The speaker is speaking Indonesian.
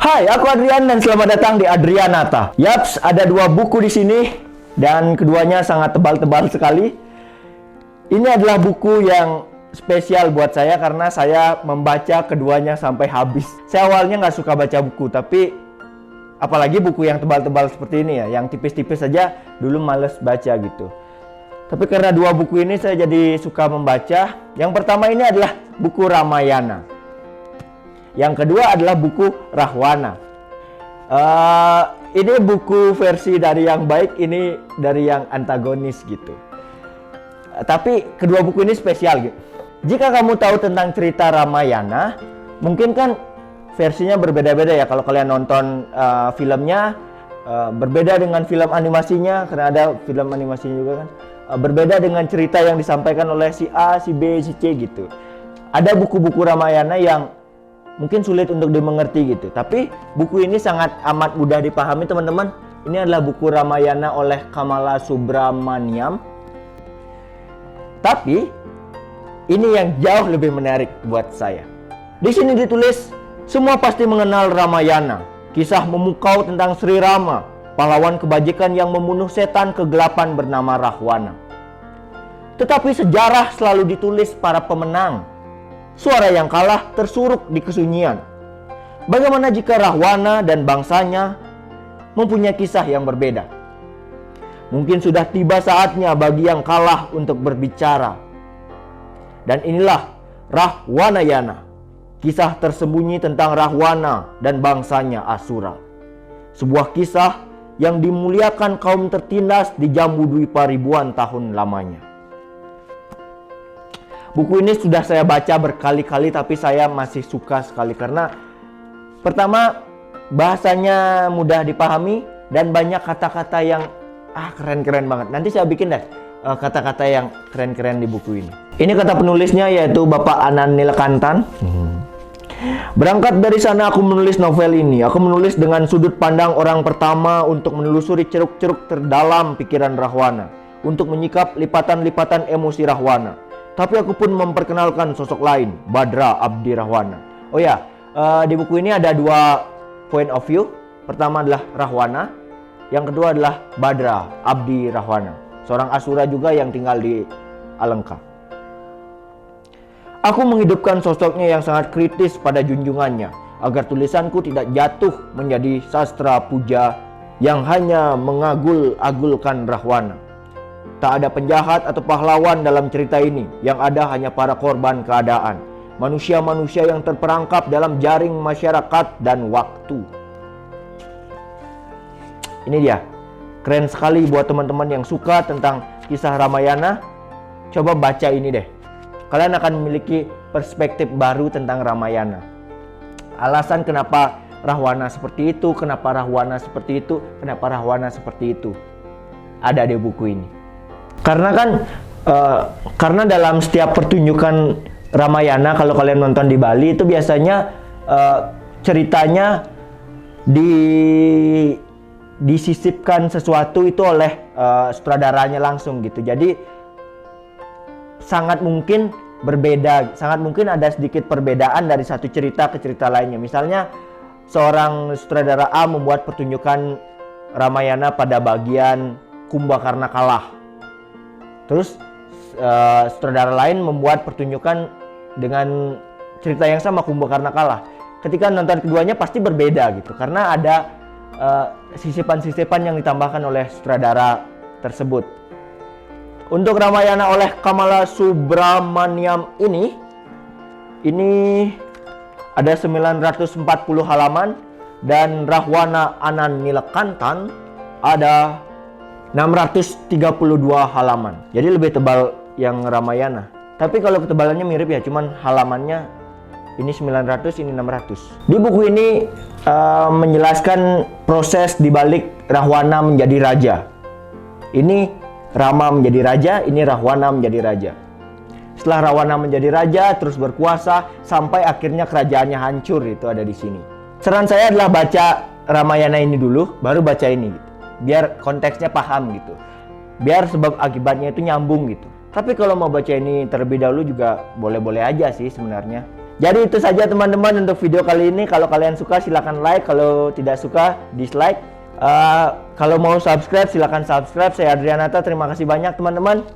Hai, aku Adrian dan selamat datang di Adrianata. Yaps, ada dua buku di sini dan keduanya sangat tebal-tebal sekali. Ini adalah buku yang spesial buat saya karena saya membaca keduanya sampai habis. Saya awalnya nggak suka baca buku, tapi apalagi buku yang tebal-tebal seperti ini ya, yang tipis-tipis saja dulu males baca gitu. Tapi karena dua buku ini saya jadi suka membaca. Yang pertama ini adalah buku Ramayana. Yang kedua adalah buku Rahwana. Ini buku versi dari yang baik, ini dari yang antagonis gitu. Tapi kedua buku ini spesial gitu. Jika kamu tahu tentang cerita Ramayana, mungkin kan versinya berbeda-beda ya. Kalau kalian nonton filmnya, berbeda dengan film animasinya, karena ada film animasinya juga kan. Berbeda dengan cerita yang disampaikan oleh si A, si B, si C gitu. Ada buku-buku Ramayana yang mungkin sulit untuk dimengerti gitu. Tapi buku ini sangat amat mudah dipahami teman-teman. Ini adalah buku Ramayana oleh Kamala Subramaniam. Tapi ini yang jauh lebih menarik buat saya. Di sini ditulis, semua pasti mengenal Ramayana, kisah memukau tentang Sri Rama, pahlawan kebajikan yang membunuh setan kegelapan bernama Rahwana. Tetapi sejarah selalu ditulis para pemenang. Suara yang kalah tersuruk di kesunyian. Bagaimana jika Rahwana dan bangsanya mempunyai kisah yang berbeda? Mungkin sudah tiba saatnya bagi yang kalah untuk berbicara. Dan inilah Rahwanayana, kisah tersembunyi tentang Rahwana dan bangsanya Asura. Sebuah kisah yang dimuliakan kaum tertindas di Jambudwipa ribuan tahun lamanya. Buku ini sudah saya baca berkali-kali, tapi saya masih suka sekali karena pertama, bahasanya mudah dipahami dan banyak kata-kata yang keren-keren banget. Nanti saya bikin deh kata-kata yang keren-keren di buku ini. Ini kata penulisnya, yaitu Bapak Anan Nilkantan. Berangkat dari sana aku menulis novel ini. Aku menulis dengan sudut pandang orang pertama untuk menelusuri ceruk-ceruk terdalam pikiran Rahwana, untuk menyikap lipatan-lipatan emosi Rahwana. Tapi aku pun memperkenalkan sosok lain, Badra Abdi Rahwana. Oh ya, di buku ini ada dua point of view. Pertama adalah Rahwana, yang kedua adalah Badra Abdi Rahwana, seorang Asura juga yang tinggal di Alengka. Aku menghidupkan sosoknya yang sangat kritis pada junjungannya, agar tulisanku tidak jatuh menjadi sastra puja yang hanya mengagul-agulkan Rahwana. Tak ada penjahat atau pahlawan dalam cerita ini, yang ada hanya para korban keadaan, manusia-manusia yang terperangkap dalam jaring masyarakat dan waktu. Ini dia, keren sekali buat teman-teman yang suka tentang kisah Ramayana. Coba baca ini deh, kalian akan memiliki perspektif baru tentang Ramayana. Alasan kenapa Rahwana seperti itu, kenapa Rahwana seperti itu, kenapa Rahwana seperti itu, ada di buku ini. Karena kan karena dalam setiap pertunjukan Ramayana, kalau kalian nonton di Bali itu biasanya ceritanya disisipkan sesuatu itu oleh sutradaranya langsung gitu. Jadi sangat mungkin berbeda, sangat mungkin ada sedikit perbedaan dari satu cerita ke cerita lainnya. Misalnya seorang sutradara A membuat pertunjukan Ramayana pada bagian Kumbakarna kalah. Terus sutradara lain membuat pertunjukan dengan cerita yang sama, Kumbakarna kalah. Ketika nonton keduanya pasti berbeda gitu, karena ada sisipan-sisipan yang ditambahkan oleh sutradara tersebut. Untuk Ramayana oleh Kamala Subramaniam ini ada 940 halaman, dan Rahwana Anan Nilkantan ada 632 halaman. Jadi lebih tebal yang Ramayana. Tapi kalau ketebalannya mirip ya, cuman halamannya ini 900, ini 600. Di buku ini menjelaskan proses dibalik Rahwana menjadi raja. Ini Rama menjadi raja, ini Rahwana menjadi raja. Setelah Rahwana menjadi raja, terus berkuasa sampai akhirnya kerajaannya hancur, itu ada di sini. Saran saya adalah baca Ramayana ini dulu, baru baca ini gitu. Biar konteksnya paham gitu, biar sebab akibatnya itu nyambung gitu. Tapi kalau mau baca ini terlebih dahulu juga boleh-boleh aja sih sebenarnya. Jadi itu saja teman-teman untuk video kali ini. Kalau kalian suka silahkan like, kalau tidak suka dislike. Kalau mau subscribe silahkan subscribe. Saya Adrianata, terima kasih banyak teman-teman.